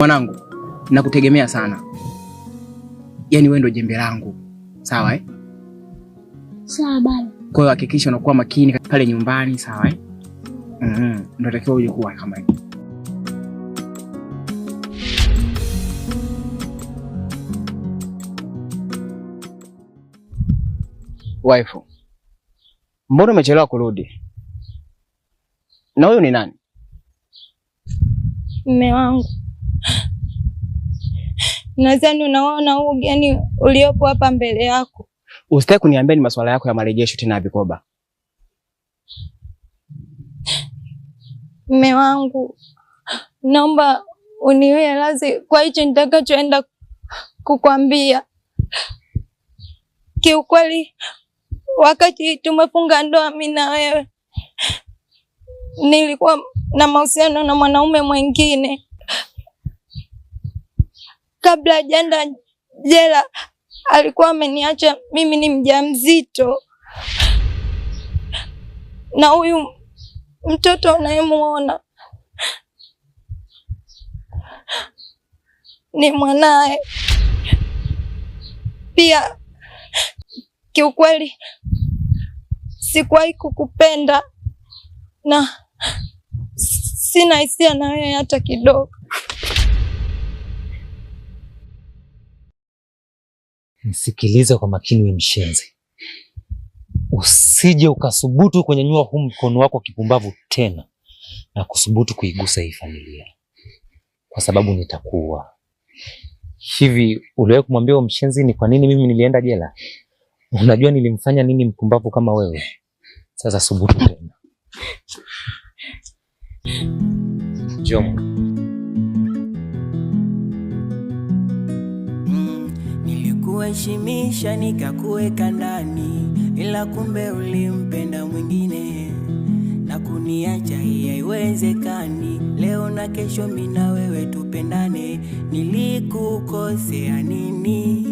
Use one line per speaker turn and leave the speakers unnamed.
Mwanangu, nakutegemea sana. Yaani wewe ndio jembe langu. Sawa eh?
Sawa baba.
Kwa hiyo hakikisha unakuwa makini pale nyumbani, sawa eh? Ndio takiwa uje kuwa kama hivi. Wife, mbona umechelewa kurudi? Na huyo ni nani?
Mume wangu. Nadhani unaona huu ugeni uliopo hapa mbele yako.
Usitaki kuniambia ni masuala yako ya marejesho tena ya vikoba.
Mume wangu, naomba uniwie radhi kwa hicho nitakachoenda kukwambia. Kiukweli, wakati tumefunga ndoa mimi na wewe, nilikuwa na mahusiano na mwanaume mwingine. Kabla hajaenda jela, alikuwa ameniacha mimi ni mjamzito. Na huyu mtoto unayemuona ni mwanae. Pia kiukweli sikuwahi kukupenda na sina hisia na wewe hata kidogo.
Nisikilize kwa makini wewe mshenzi. Usije ukasubutu kunyanyua huu mkono wako kipumbavu tena na kusubutu kuigusa hii familia. Kwa sababu nitakuwa. Hivi uliwahi kumwambia huyo mshenzi ni kwa nini mimi nilienda jela? Unajua nilimfanya nini mpumbavu kama wewe? Sasa subutu tena. Jomo.
Nilikuheshimisha nikakuweka ndani, ila kumbe ulimpenda mwingine na kuniacha. Hii haiwezekani. Leo na kesho mimi na wewe tupendane. Nilikukosea nini?